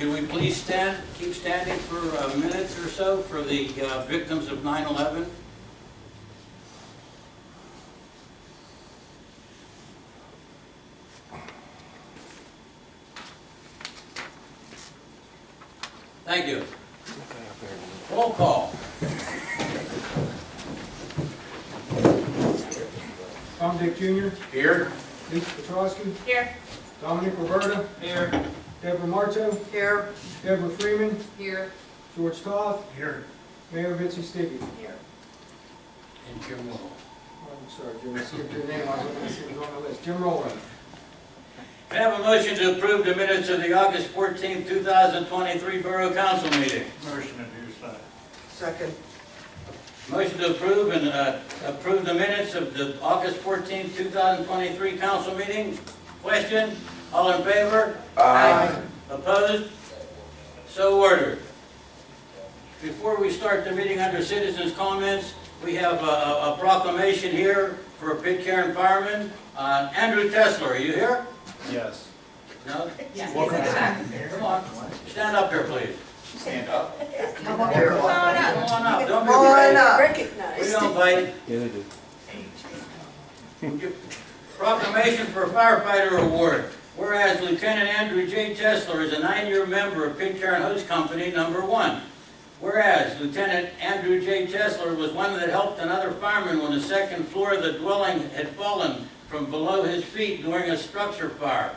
do we please keep standing for minutes or so for the victims of 9/11? Thank you. Roll call. Tom Dick Jr. Here. Lisa Petrosky. Here. Dominic Roberta. Here. Deborah Marto. Here. Deborah Freeman. Here. George Toth. Here. Mayor Betsy Stigley. Here. And Jim Willow. I'm sorry, Jim, I skipped your name. I was looking to see who was on the list. Jim Rowland. Can I have a motion to approve the minutes of the August 14th, 2023 Borough Council meeting? Motion to do so. Second. Motion to approve and approve the minutes of the August 14th, 2023 council meeting. Question? All in favor? Aye. Opposed? So ordered. Before we start the meeting under citizens' comments, we have a proclamation here for a Pitcairn fireman. Andrew Tesler, are you here? Yes. No? Yes. Come on. Stand up here, please. Stand up. Come on Come on up. Don't be Come on afraid. up. We Recognized. don't bite. Yeah, they do. Proclamation for Firefighter Award. Whereas Lieutenant Andrew J. Tesler is a 9-year member of Pitcairn Hose Company Number 1. Whereas Lieutenant Andrew J. Tesler was one that helped another fireman when the second floor of the dwelling had fallen from below his feet during a structure fire.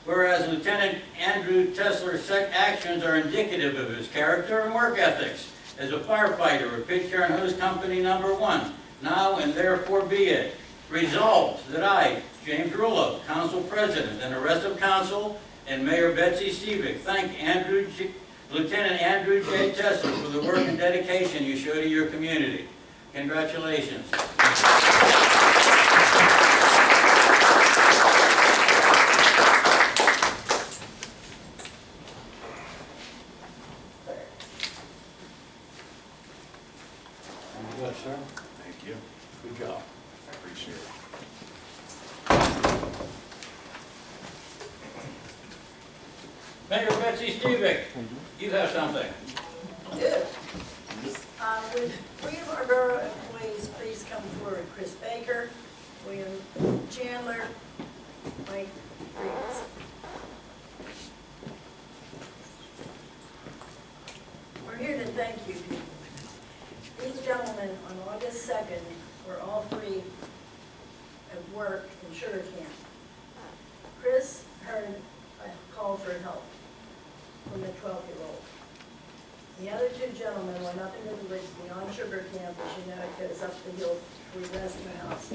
Whereas Lieutenant Andrew Tesler's actions are indicative of his character and work ethics as a firefighter of Pitcairn Hose Company Number 1. Now and therefore be it resolved that I, James Rullo, Council President, and the rest of Council, and Mayor Betsy Stevick, thank Lieutenant Andrew J. Tesler for the work and dedication you show to your community. Congratulations. Good, sir. Thank you. Good job. I appreciate it. Mayor Betsy Stevick, you have something. Good. Would 3 of our borough employees please come forward? Chris Baker, William Chandler, Mike Reeves. We're here to thank you people. These gentlemen on August 2nd were all free at work in sugar camp. Chris heard a call for help from a 12-year-old. The other 2 gentlemen went up into the woods beyond sugar camp, as you know, it goes up the hill to the rest of the house.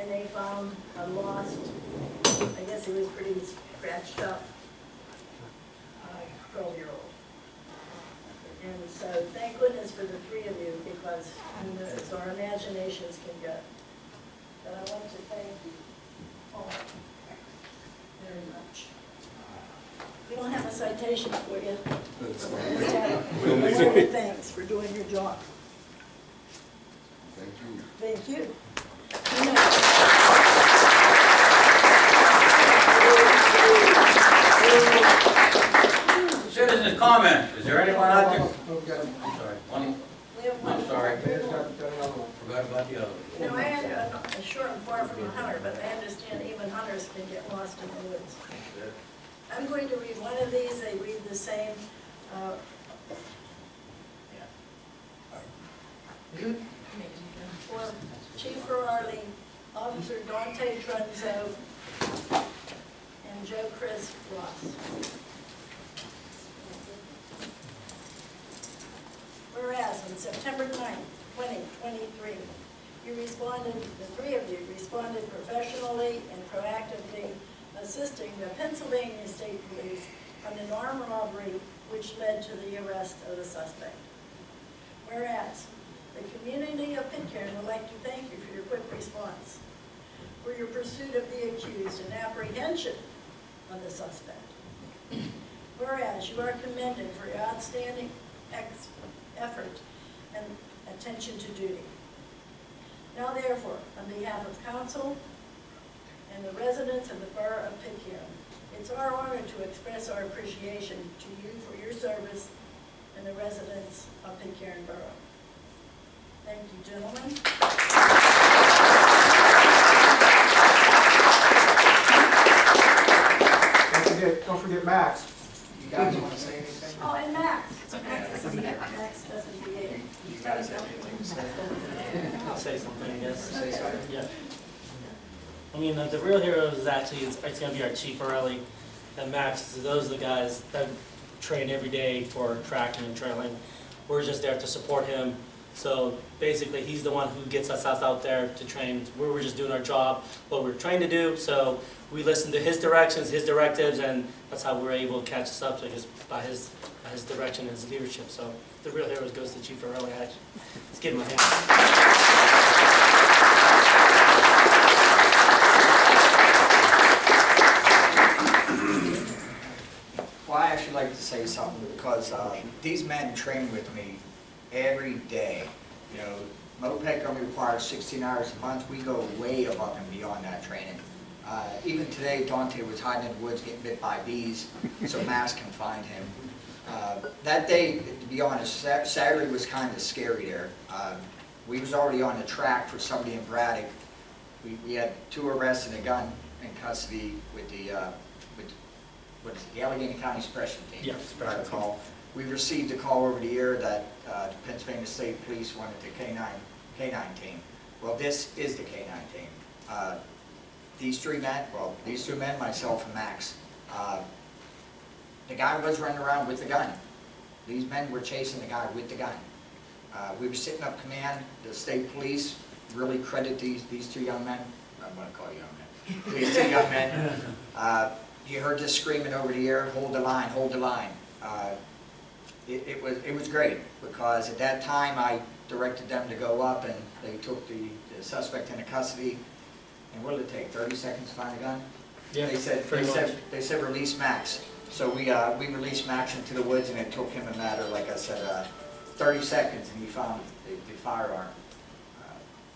And they found a lost, I guess he was pretty scratched up, 12-year-old. And so thank goodness for the 3 of you, because who knows, our imaginations can go. But I want to thank you all very much. We don't have a citation for you. Just have one thanks for doing your job. Thank you. Thank you. Citizens' comment. Is there anyone out there? Okay. I'm sorry. One. We have one. I'm sorry. Mayor's got another one. Forgot about the other. No, I had a short and far from a hunter, but I understand even hunters can get lost in the woods. I'm going to read one of these, they read the same. For Chief Ferrari, Officer Dante Trunzo, and Joe Chris Ross. Whereas on September 9th, 2023, you responded, the 3 of you responded professionally and proactively, assisting the Pennsylvania State Police on an armed robbery which led to the arrest of the suspect. Whereas, the community of Pitcairn would like to thank you for your quick response, for your pursuit of the accused and apprehension of the suspect. Whereas, you are commended for your outstanding effort and attention to duty. Now therefore, on behalf of council and the residents of the borough of Pitcairn, It's our honor to express our appreciation to you for your service and the residents of Pitcairn Borough. Thank you, gentlemen. Don't forget Max. You guys want to say anything? Oh, and Max. Max isn't here. Max doesn't be here. You guys have anything to say? I'll say something, I guess. Say something? Yeah. I mean, the real hero is actually, it's going to be our Chief early, and Max. So those are the guys that train every day for tracking and trailing. We're just there to support him. So basically, he's the one who gets us out there to train. We're just doing our job, what we're trained to do. So we listen to his directions, his directives, and that's how we're able to catch us up, so just by his direction and his leadership. So the real hero goes to Chief early. Let's give him a hand. Well, I actually like to say something because these men train with me every day. You know, moped only requires 16 hours a month. We go way above and beyond that training. Even today, Dante was hiding in the woods getting bit by bees, so Mass can find him. That day, to be honest, Saturday was kind of scary there. We was already on the track for somebody in Braddock. We had 2 arrests and a gun in custody with the what is it, the Allegheny County Suppression Team. Yeah, Suppression call. We received a call over the air that the Pennsylvania State Police wanted the K9 team. Well, this is the K9 team. These 2 men, myself and Max. The guy was running around with the gun. These men were chasing the guy with the gun. We were sitting up command. The state police really credit these 2 young men. I'm going to call you young men. These 2 young men. You heard this screaming over the air, hold the line, hold the line. It was great because at that time I directed them to go up and they took the suspect into custody. And what did it take, 30 seconds to find a gun? Yeah, They said release Max. So we released Max into the woods and it took him a matter, like I said, 30 seconds and he found the firearm.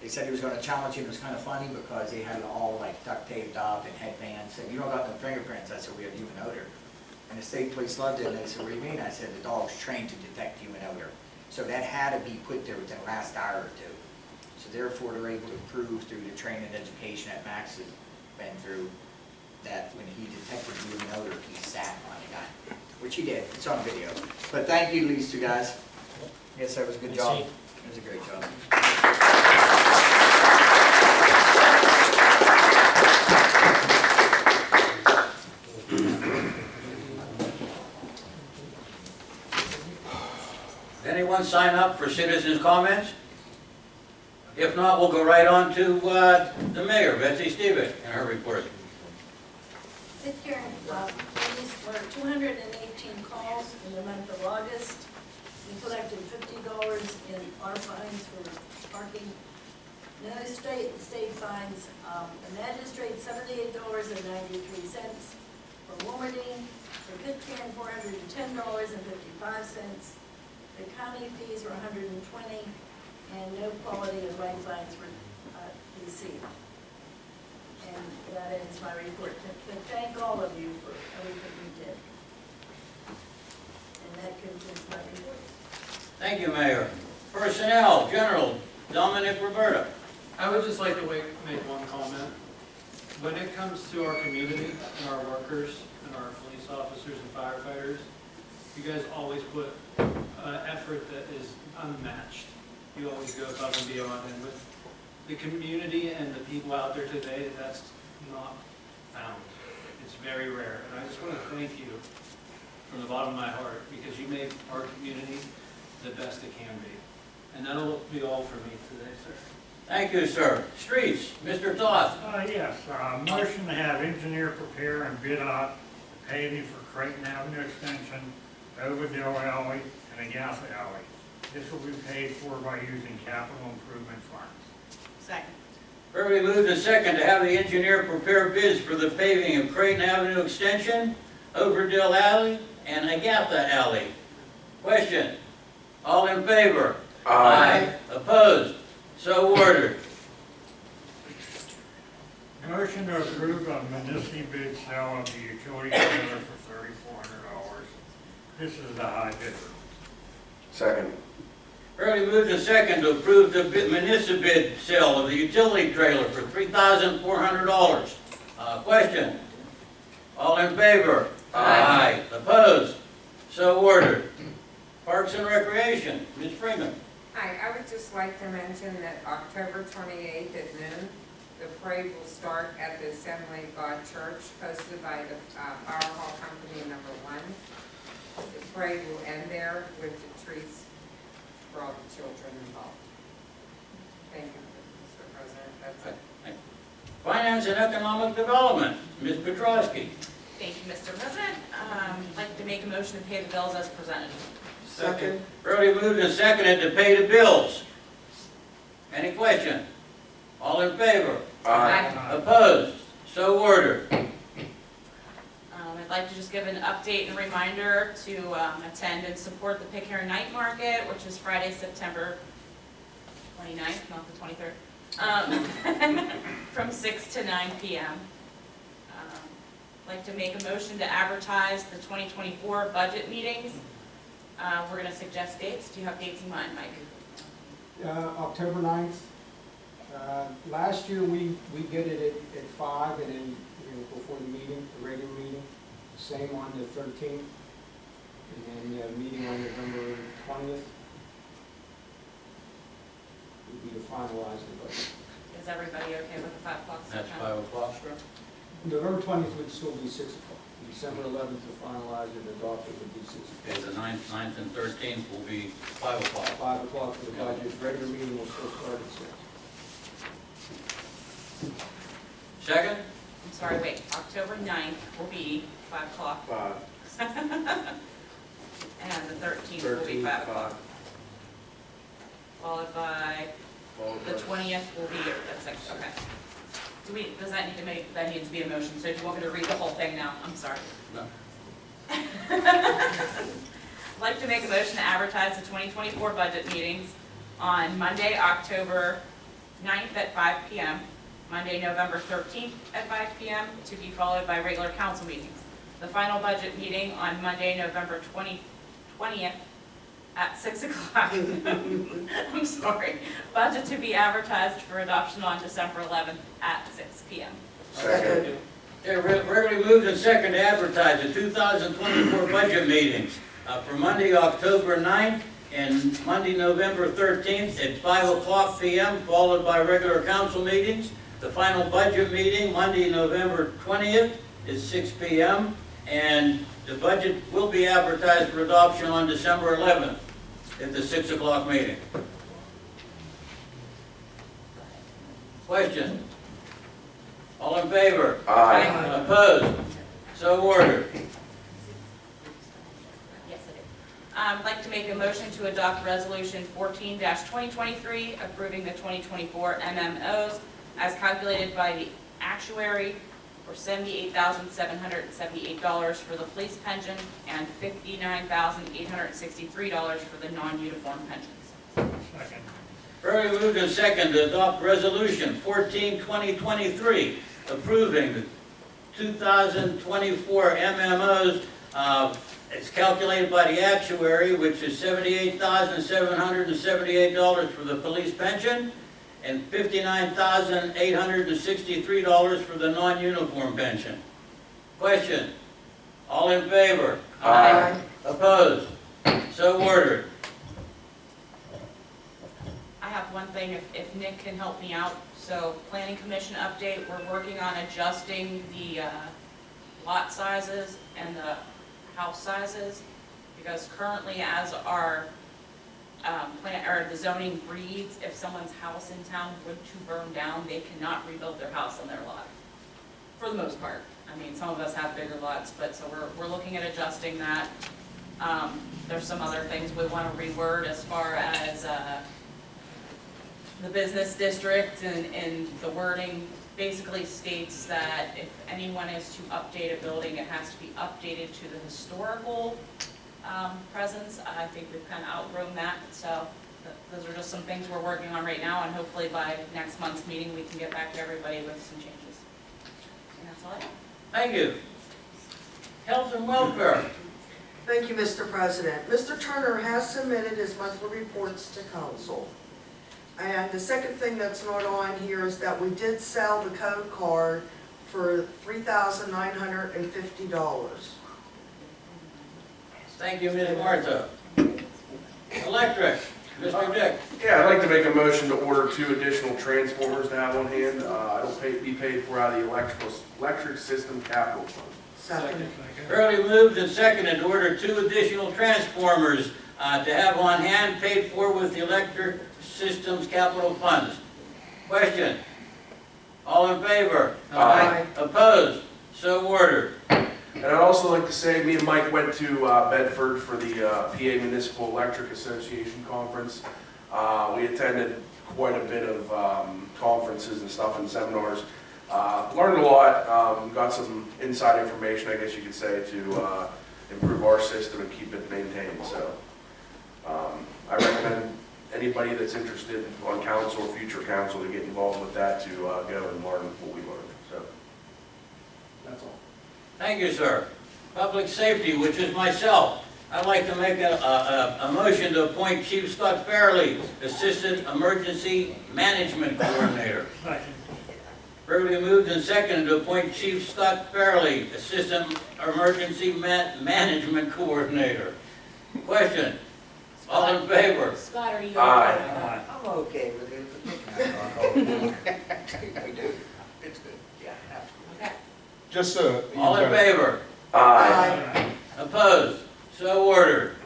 They said he was going to challenge him. It was kind of funny because they had it all like duct taped up and headbands. Said, you don't got the fingerprints. I said, we have human odor. And the state police loved it and they said, what do you mean? I said, the dog's trained to detect human odor. So that had to be put there within the last hour or 2. So therefore they're able to prove through the training and education that Max has been through that when he detected human odor, he sat on the guy, which he did. It's on video. But thank you, these 2 guys. Yes, that was a good job. It was a great job. Anyone sign up for citizens' comments? If not, we'll go right on to the mayor, Betsy Stevitt, and her report. Pitcairn police were 218 calls in the month of August. We collected $50 in our fines for parking. No state fines. The magistrate $78.93 for Wilmerding. For Pitcairn, $410.55. The county fees were $120, and no quality of life fines were received. And that ends my report. But thank all of you for everything you did. And that concludes my report. Thank you, Mayor. Personnel, General Dominic Roberta. I would just like to make one comment. When it comes to our community and our workers and our police officers and firefighters, you guys always put effort that is unmatched. You always go above and beyond, and with the community and the people out there today, that's not found. It's very rare, and I just want to thank you from the bottom of my heart because you make our community the best it can be. And that'll be all for me today, sir. Thank you, sir. Streets, Mr. Toth. Yes, motion to have engineer prepare and bid out paving for Creighton Avenue Extension, Overdale Alley, and Agatha Alley. This will be paid for by using capital improvement funds. Second. Probably moved to second to have the engineer prepare bids for the paving of Creighton Avenue Extension, Overdale Alley, and Agatha Alley. Question? All in favor? Aye. Opposed? So ordered. Motion to approve a municipal bid sale of the utility trailer for $3,400. This is the high bidder. Second. Early moved and second to approve the municipal bid sale of the utility trailer for $3,400. Question? All in favor? Aye. Opposed? So ordered. Parks and Recreation, Ms. Freeman. Hi, I would just like to mention that October 28th at noon, the parade will start at the Assembly of God Church, hosted by the Fire Hall Company number 1. The parade will end there with the treats for all the children involved. Thank you, Mr. President. That's it. Finance and Economic Development, Ms. Petrowski. Thank you, Mr. President. I'd like to make a motion to pay the bills as presented. Second. Early moved and seconded to pay the bills. Any question? All in favor? Opposed? So ordered. I'd like to just give an update and reminder to attend and support the Pitcairn Night Market, which is Friday, September 29th, not the 23rd, from 6 to 9 p.m. I'd like to make a motion to advertise the 2024 budget meetings. We're going to suggest dates. Do you have dates in mind, Mike? October 9th. Last year, we did it at 5 and then, before the meeting, the regular meeting. Same on the 13th. And then meeting on November 20th. Would be to finalize the budget. Is everybody okay with the 5 o'clock? That's 5 o'clock, sir? November 20th would still be 6 o'clock. December 11th to finalize it, adopt it would be 6 Okay, o'clock. the 9th and 13th will be 5 o'clock. 5 o'clock for the budget. Regular meeting will still start at 6. Second? I'm sorry, wait. October 9th will be 5 o'clock. 5. And the 13th will be 5 o'clock. Followed by the 20th will be at 6, okay. Does that need to make, that needs to be a motion, so do you want me to read the whole thing now? I'm sorry. No. I'd like to make a motion to advertise the 2024 budget meetings on Monday, October 9th at 5 p.m., Monday, November 13th at 5 p.m., to be followed by regular council meetings. The final budget meeting on Monday, November 20th at 6 o'clock. I'm sorry. Budget to be advertised for adoption on December 11th at 6 p.m. Second. Okay, regularly moved and seconded to advertise the 2024 budget meetings for Monday, October 9th and Monday, November 13th at 5 o'clock p.m., followed by regular council meetings. The final budget meeting, Monday, November 20th, is 6 p.m., and the budget will be advertised for adoption on December 11th at the 6 o'clock meeting. Question? All in favor? Aye. Opposed? So ordered. Yes, I do. I'd like to make a motion to adopt Resolution 14-2023, approving the 2024 MMOs as calculated by the actuary for $78,778 for the police pension and $59,863 for the non-uniform pensions. Second. Early moved and second to adopt Resolution 14-2023, approving the 2024 MMOs as calculated by the actuary, which is $78,778 for the police pension and $59,863 for the non-uniform pension. Question? All in favor? Aye. Opposed? So ordered. I have one thing, if Nick can help me out. So, Planning Commission update, we're working on adjusting the lot sizes and the house sizes, because currently as our the zoning reads, if someone's house in town were to burn down, they cannot rebuild their house on their lot, for the most part. I mean, some of us have bigger lots, but so we're looking at adjusting that. There's some other things we want to reword as far as the business district, and the wording basically states that if anyone is to update a building, it has to be updated to the historical presence. I think we've kind of outgrown that, so those are just some things we're working on right now, and hopefully by next month's meeting we can get back to everybody with some changes. That's all I have. Thank you. Health and welfare. Thank you, Mr. President. Mr. Turner has submitted his monthly reports to council. And the second thing that's not on here is that we did sell the code card for $3,950. Thank you, Ms. Martha. Electric, Mr. Dick. Yeah, I'd like to make a motion to order 2 additional transformers to have on hand. It'll be paid for out of the electric system capital fund. Second. Early moved and seconded to order 2 additional transformers to have on hand, paid for with the electric systems capital funds. Question? All in favor? Aye. Opposed? So ordered. And I'd also like to say, me and Mike went to Bedford for the PA Municipal Electric Association Conference. We attended quite a bit of conferences and stuff and seminars. Learned a lot, got some inside information, I guess you could say, to improve our system and keep it maintained. So I recommend anybody that's interested on council or future council to get involved with that, to go and learn what we learned. So that's all. Thank you, sir. Public safety, which is myself. I'd like to make a motion to appoint Chief Scott Fairley, Assistant Emergency Management Coordinator. Regularly moved and seconded to appoint Chief Scott Fairley, Assistant Emergency Management Coordinator. Question? All in favor? Scott, are you? Aye. I'm okay with it. We do. It's good. Yeah, absolutely. Okay. Just so. All in favor? Aye. Opposed? So ordered.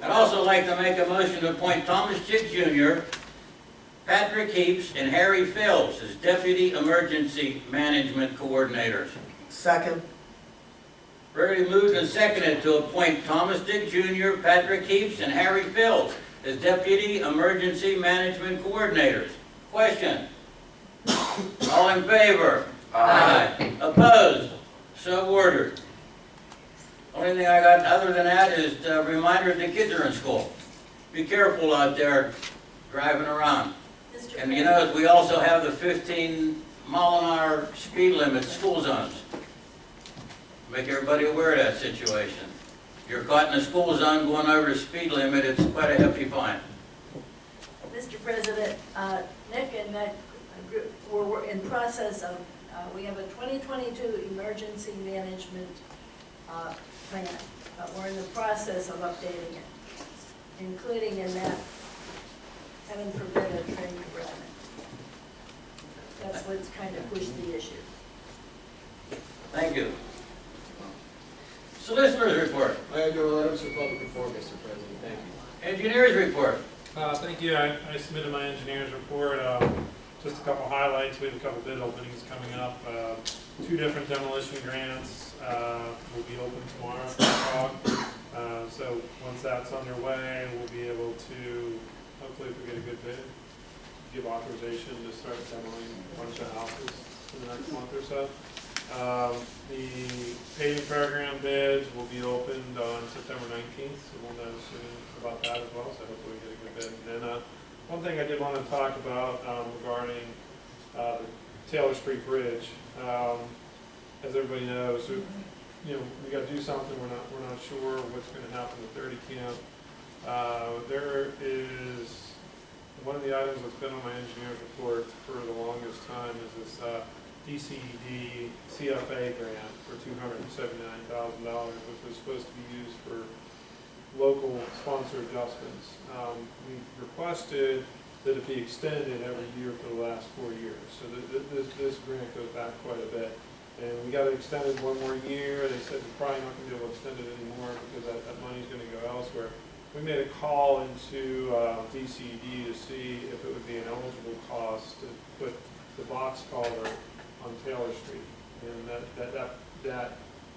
I'd also like to make a motion to appoint Thomas Chick Jr., Patrick Heaps, and Harry Phillips as Deputy Emergency Management Coordinators. Second. Regularly moved and seconded to appoint Thomas Dick Jr., Patrick Heaps, and Harry Phillips as Deputy Emergency Management Coordinators. Question? All in favor? Aye. Opposed? So ordered. Only thing I got other than that is a reminder the kids are in school. Be careful out there driving around. Mr. And you know, we also have the 15-mile-an-hour speed limit school zones. Make everybody aware of that situation. If you're caught in a school zone going over the speed limit, it's quite a hefty fine. Mr. President, Nick and that group, we're in process of, we have a 2022 emergency management plan. We're in the process of updating it, including in that, heaven forbid, a train derailment. That's what's kind of pushed the issue. Thank you. Solicitor's report. I have no items for public report, Mr. President. Thank you. Engineer's report. Thank you. I submitted my engineer's report. Just a couple highlights. We have a couple bid openings coming up. 2 different demolition grants will be open tomorrow for COG. So once that's underway, we'll be able to, hopefully if we get a good bid, give authorization to start demoing a bunch of houses in the next month or so. The paving program bids will be opened on September 19th, so we'll know soon about that as well, so hopefully we get a good bid. And then one thing I did want to talk about regarding the Taylor Street Bridge. As everybody knows, we got to do something. We're not sure what's going to happen to 30 Camp. There is one of the items that's been on my engineer's report for the longest time is this DCED CFA grant for $279,000, which was supposed to be used for local sponsor adjustments. We've requested that it be extended every year for the last 4 years. So this grant goes back quite a bit. And we got it extended 1 more year. They said we're probably not going to be able to extend it anymore because that money's going to go elsewhere. We made a call into DCD to see if it would be an eligible cost to put the box culvert on Taylor Street. And that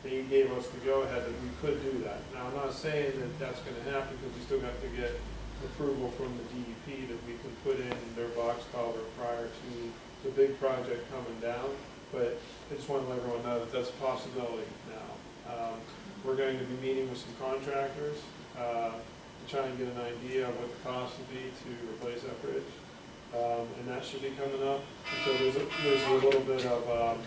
they gave us the go-ahead that we could do that. Now, I'm not saying that that's going to happen because we still got to get approval from the DEP that we can put in their box culvert prior to the big project coming down. But I just want to let everyone know that that's a possibility now. We're going to be meeting with some contractors to try and get an idea of what the cost would be to replace that bridge. And that should be coming up. And so there's a little bit of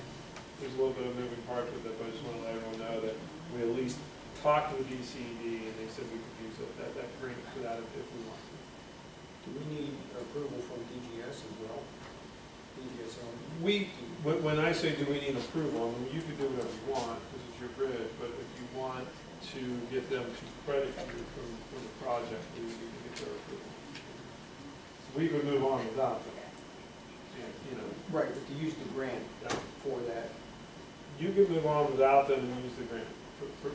there's a little bit of moving parts with it, but I just want to let everyone know that we at least talked to the DCED, and they said we could use that grant for that if we want to. Do we need approval from DGS as well? DGS only? When I say do we need approval, I mean, you can do whatever you want, because it's your bridge, but if you want to get them to credit you for the project, we need to get their approval. We would move on without them. You know, Right, but to use the grant for that. you can move on without them and use the grant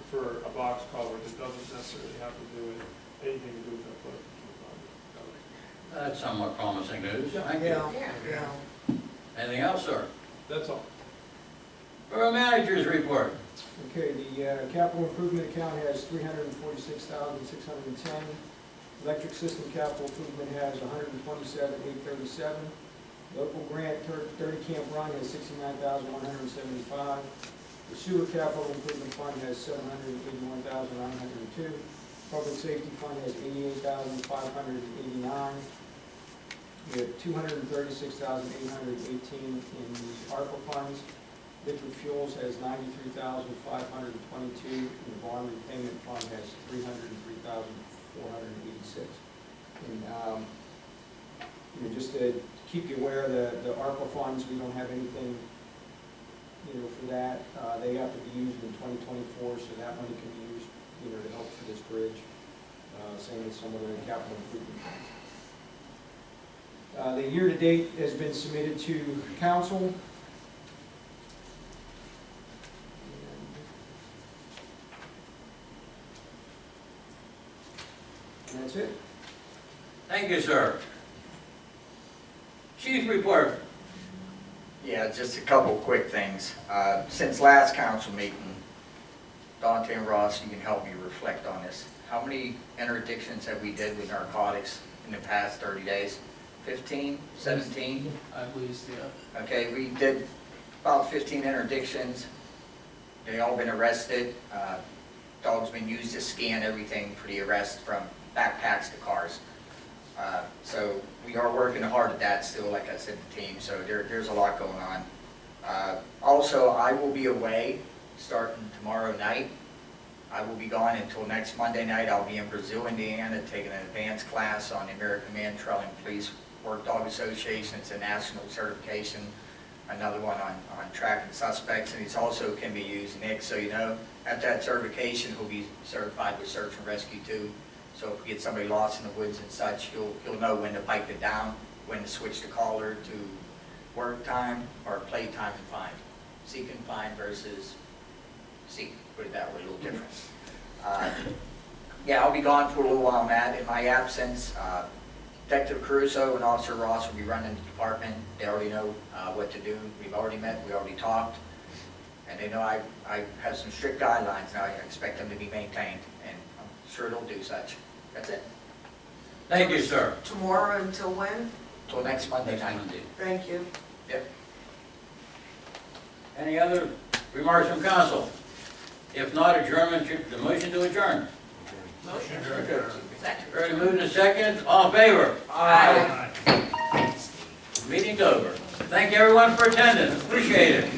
for a box culvert that doesn't necessarily have to do with anything to do with that flood control project. That's somewhat promising news. Thank you. Yeah. Anything else, sir? That's all. Borough manager's report. Okay, the capital improvement account has $346,610. Electric system capital improvement has $127,837. Local grant 30 Camp Run has $69,175. The sewer capital improvement fund has $781,902. Public safety fund has $88,589. We have $236,818 in the ARPA funds. Liquid fuels has $93,522. And the bond repayment fund has $303,486. And just to keep you aware, the ARPA funds, we don't have anything, for that. They have to be used in 2024, so that money can be used, to help for this bridge. Same as some of the capital improvement funds. The year-to-date has been submitted to council. And that's it. Thank you, sir. Chief report. Yeah, just a couple quick things. Since last council meeting, Dante and Ross, you can help me reflect on this. How many interdictions have we did with narcotics in the past 30 days? 15, 17? At least, yeah. Okay, we did about 15 interdictions. They all been arrested. Dog's been used to scan everything for the arrest from backpacks to cars. So we are working hard at that still, like I said, the team, so there's a lot going on. Also, I will be away starting tomorrow night. I will be gone until next Monday night. I'll be in Brazil, Indiana, taking an advanced class on the American Man-Trailing Police Work Dog Association. It's a national certification. Another one on tracking suspects, and it's also can be used, Nick, so you know, at that certification, he'll be certified with search and rescue too. So if we get somebody lost in the woods and such, he'll know when to pipe it down, when to switch the caller to work time or play time and find. Seek and find versus seek, put it that way, a little different. Yeah, I'll be gone for a little while on that. In my absence, Detective Caruso and Officer Ross will be running the department. They already know what to do. We've already met, we already talked. And they know I have some strict guidelines now. I expect them to be maintained, and I'm sure they'll do such. That's it. Thank you, sir. Tomorrow until when? Till next Monday Next night. Monday. Thank you. Yep. Any other remarks from council? If not, adjournment, the motion to adjourn. Motion. Second. Ready, moved and second, all in favor? Aye. Meeting's over. Thank you everyone for attending, appreciate it.